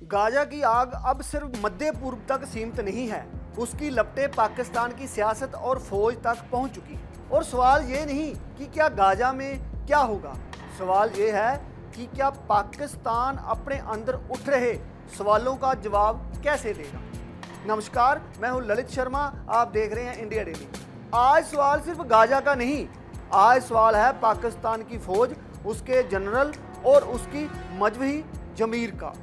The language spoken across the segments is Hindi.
गाजा की आग अब सिर्फ मध्य पूर्व तक सीमित नहीं है, उसकी लपटें पाकिस्तान की सियासत और फौज तक पहुंच चुकी हैं। और सवाल ये नहीं कि क्या गाजा में क्या होगा, सवाल ये है कि क्या पाकिस्तान अपने अंदर उठ रहे सवालों का जवाब कैसे देगा। नमस्कार, मैं हूं ललित शर्मा, आप देख रहे हैं इंडिया डेली। आज सवाल सिर्फ गाजा का नहीं, आज सवाल है पाकिस्तान की फौज, उसके जनरल और उसकी मजहबी जमीर का।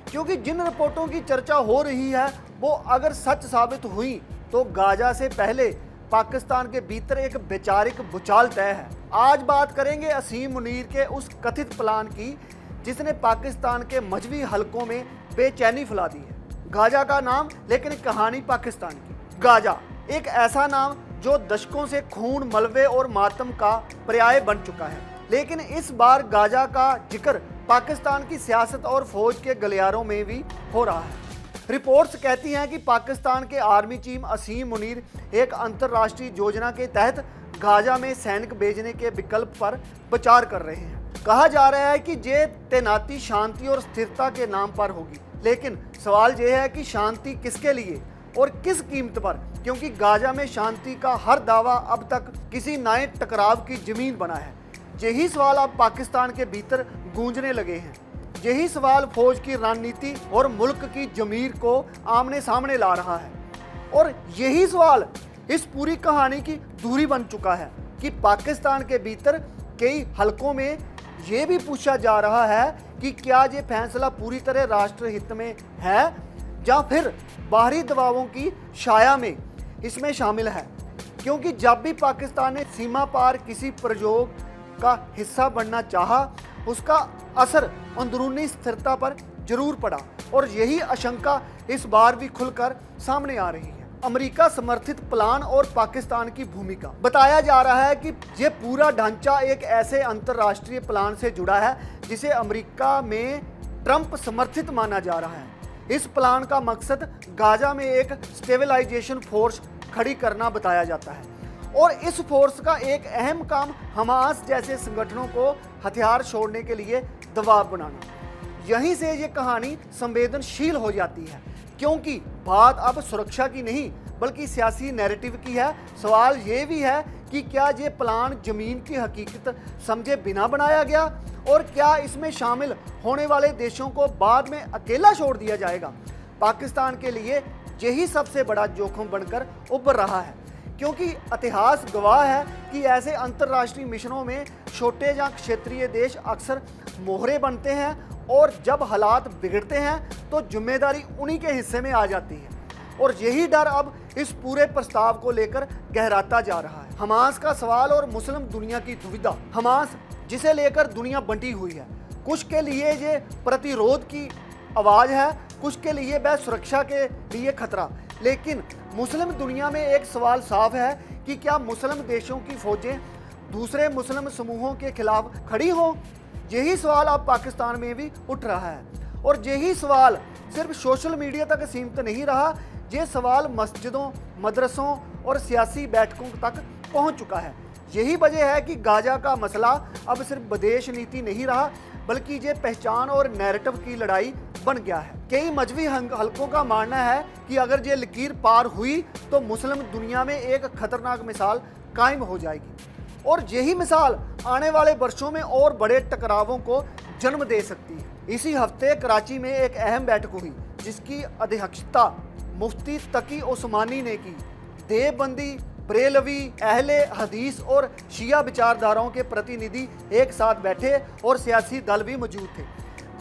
क्योंकि जिन रिपोर्टों की चर्चा हो रही है वो अगर सच साबित हुई तो गाजा से पहले पाकिस्तान के भीतर एक वैचारिक भूचाल तय है। आज बात करेंगे असीम मुनीर के उस कथित प्लान की जिसने पाकिस्तान के मजहबी हलकों में बेचैनी फैला दी है। गाजा का नाम, लेकिन कहानी पाकिस्तान की। गाजा एक ऐसा नाम जो दशकों से खून, मलबे और मातम का पर्याय बन चुका है, लेकिन इस बार गाजा का जिक्र पाकिस्तान की सियासत और फौज के गलियारों में भी हो रहा है। रिपोर्ट्स कहती हैं कि पाकिस्तान के आर्मी चीफ असीम मुनीर एक अंतर्राष्ट्रीय योजना के तहत गाजा में सैनिक भेजने के विकल्प पर विचार कर रहे हैं। कहा जा रहा है कि ये तैनाती शांति और स्थिरता के नाम पर होगी, लेकिन सवाल यह है कि शांति किसके लिए और किस कीमत पर, क्योंकि गाजा में शांति का हर दावा अब तक किसी नए टकराव की जमीन बना है। यही सवाल अब पाकिस्तान के भीतर गूंजने लगे हैं। यही सवाल फौज की रणनीति और मुल्क की जमीर को आमने सामने ला रहा है। और यही सवाल इस पूरी कहानी की धुरी बन चुका है कि पाकिस्तान के भीतर कई हलकों में ये भी पूछा जा रहा है कि क्या ये फैसला पूरी तरह राष्ट्र हित में है या फिर बाहरी दबावों की छाया में इसमें शामिल है। क्योंकि जब भी पाकिस्तान ने सीमा पार किसी प्रयोग का हिस्सा बनना चाहा, उसका असर अंदरूनी स्थिरता पर जरूर पड़ा और यही आशंका इस बार भी खुलकर सामने आ रही है। अमेरिका समर्थित प्लान और पाकिस्तान की भूमिका। बताया जा रहा है कि यह पूरा ढांचा एक ऐसे अंतर्राष्ट्रीय प्लान से जुड़ा है जिसे अमेरिका में ट्रंप समर्थित माना जा रहा है। इस प्लान का मकसद गाजा में एक स्टेबलाइजेशन फोर्स खड़ी करना बताया जाता है और इस फोर्स का एक अहम काम हमास जैसे संगठनों को हथियार छोड़ने के लिए दबाव बनाना। यहीं से ये कहानी संवेदनशील हो जाती है, क्योंकि बात अब सुरक्षा की नहीं बल्कि सियासी नैरेटिव की है। सवाल ये भी है कि क्या ये प्लान जमीन की हकीकत समझे बिना बनाया गया और क्या इसमें शामिल होने वाले देशों को बाद में अकेला छोड़ दिया जाएगा। पाकिस्तान के लिए यही सबसे बड़ा जोखिम बनकर उभर रहा है, क्योंकि इतिहास गवाह है कि ऐसे अंतर्राष्ट्रीय मिशनों में छोटे या क्षेत्रीय देश अक्सर मोहरे बनते हैं और जब हालात बिगड़ते हैं तो जिम्मेदारी उन्हीं के हिस्से में आ जाती है। और यही डर अब इस पूरे प्रस्ताव को लेकर गहराता जा रहा है। हमास का सवाल और मुस्लिम दुनिया की दुविधा। हमास जिसे लेकर दुनिया बंटी हुई है, कुछ के लिए ये प्रतिरोध की आवाज़ है, कुछ के लिए वह सुरक्षा के लिए खतरा। लेकिन मुस्लिम दुनिया में एक सवाल साफ है कि क्या मुस्लिम देशों की फौजें दूसरे मुस्लिम समूहों के खिलाफ खड़ी हों। यही सवाल अब पाकिस्तान में भी उठ रहा है और यही सवाल सिर्फ सोशल मीडिया तक सीमित नहीं रहा, ये सवाल मस्जिदों, मदरसों और सियासी बैठकों तक पहुंच चुका है। यही वजह है कि गाजा का मसला अब सिर्फ विदेश नीति नहीं रहा बल्कि ये पहचान और नैरेटिव की लड़ाई बन गया है। कई मजहबी हलकों का मानना है कि अगर ये लकीर पार हुई तो मुस्लिम दुनिया में एक खतरनाक मिसाल कायम हो जाएगी और यही मिसाल आने वाले वर्षों में और बड़े टकरावों को जन्म दे सकती है। इसी हफ्ते कराची में एक अहम बैठक हुई जिसकी अध्यक्षता मुफ्ती तकी उस्मानी ने की। देवबंदी, बरेलवी, अहले हदीस और शिया विचारधाराओं के प्रतिनिधि एक साथ बैठे और सियासी दल भी मौजूद थे।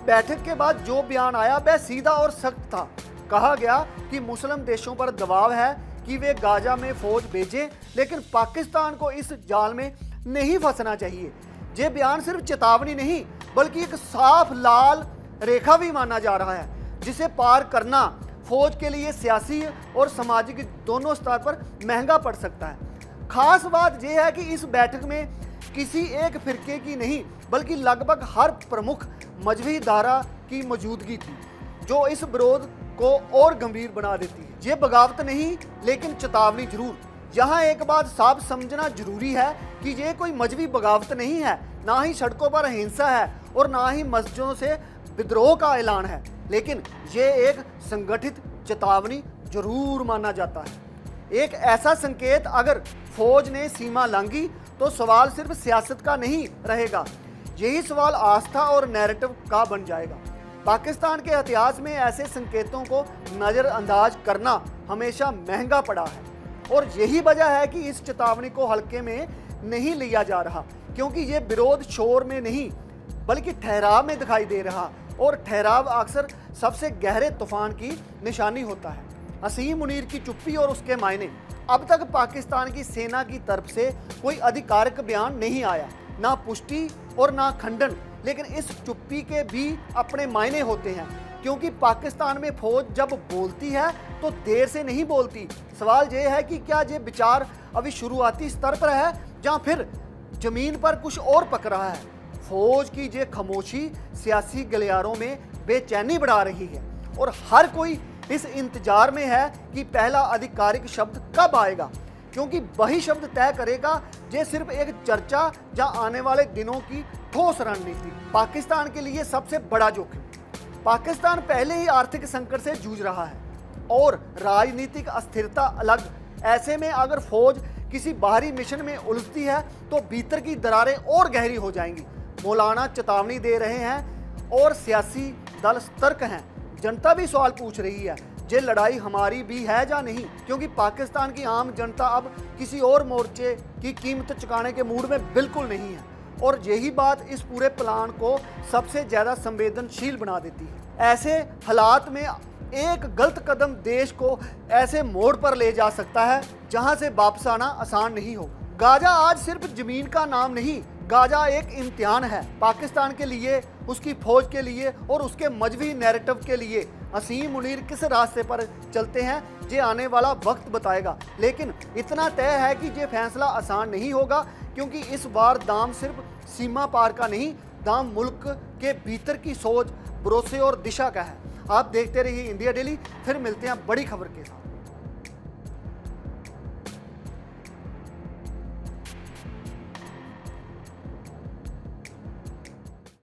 बैठक के बाद जो बयान आया वह सीधा और सख्त था। कहा गया कि मुस्लिम देशों पर दबाव है कि वे गाजा में फौज भेजें, लेकिन पाकिस्तान को इस जाल में नहीं फंसना चाहिए। ये बयान सिर्फ चेतावनी नहीं बल्कि एक साफ लाल रेखा भी माना जा रहा है जिसे पार करना फौज के लिए सियासी और सामाजिक दोनों स्तर पर महंगा पड़ सकता है। खास बात यह है कि इस बैठक में किसी एक फिरके की नहीं बल्कि लगभग हर प्रमुख मजहबी धारा की मौजूदगी थी, जो इस विरोध को और गंभीर बना देती है। ये बगावत नहीं लेकिन चेतावनी जरूर। यहाँ एक बात साफ समझना जरूरी है कि ये कोई मजहबी बगावत नहीं है, ना ही सड़कों पर हिंसा है और ना ही मस्जिदों से विद्रोह का ऐलान है। लेकिन ये एक संगठित चेतावनी जरूर माना जाता है। एक ऐसा संकेत अगर फौज ने सीमा लांघी तो सवाल सिर्फ सियासत का नहीं रहेगा, यही सवाल आस्था और नैरेटिव का बन जाएगा। पाकिस्तान के इतिहास में ऐसे संकेतों को नज़रअंदाज करना हमेशा महंगा पड़ा है और यही वजह है कि इस चेतावनी को हल्के में नहीं लिया जा रहा, क्योंकि ये विरोध शोर में नहीं बल्कि ठहराव में दिखाई दे रहा और ठहराव अक्सर सबसे गहरे तूफान की निशानी होता है। असीम मुनीर की चुप्पी और उसके मायने। अब तक पाकिस्तान की सेना की तरफ से कोई आधिकारिक बयान नहीं आया, ना पुष्टि और ना खंडन, लेकिन इस चुप्पी के भी अपने मायने होते हैं, क्योंकि पाकिस्तान में फौज जब बोलती है तो देर से नहीं बोलती। सवाल ये है कि क्या ये विचार अभी शुरुआती स्तर पर है या फिर जमीन पर कुछ और पक रहा है। फौज की ये खामोशी सियासी गलियारों में बेचैनी बढ़ा रही है और हर कोई इस इंतजार में है कि पहला आधिकारिक शब्द कब आएगा, क्योंकि वही शब्द तय करेगा ये सिर्फ एक चर्चा या आने वाले दिनों की ठोस रणनीति। पाकिस्तान के लिए सबसे बड़ा जोखिम। पाकिस्तान पहले ही आर्थिक संकट से जूझ रहा है और राजनीतिक अस्थिरता अलग। ऐसे में अगर फौज किसी बाहरी मिशन में उलझती है तो भीतर की दरारें और गहरी हो जाएंगी। मौलाना चेतावनी दे रहे हैं और सियासी दल सतर्क हैं। जनता भी सवाल पूछ रही है, ये लड़ाई हमारी भी है या नहीं, क्योंकि पाकिस्तान की आम जनता अब किसी और मोर्चे की कीमत चुकाने के मूड में बिल्कुल नहीं है और यही बात इस पूरे प्लान को सबसे ज़्यादा संवेदनशील बना देती है। ऐसे हालात में एक गलत कदम देश को ऐसे मोड़ पर ले जा सकता है जहां से वापस आना आसान नहीं हो। गाजा आज सिर्फ जमीन का नाम नहीं, गाजा एक इम्तिहान है पाकिस्तान के लिए, उसकी फौज के लिए और उसके मजहबी नैरेटिव के लिए। असीम मुनीर किस रास्ते पर चलते हैं ये आने वाला वक्त बताएगा, लेकिन इतना तय है कि ये फैसला आसान नहीं होगा, क्योंकि इस बार दाम सिर्फ सीमा पार का नहीं, दाम मुल्क के भीतर की सोच, भरोसे और दिशा का है। आप देखते रहिए इंडिया डेली, फिर मिलते हैं बड़ी खबर के साथ।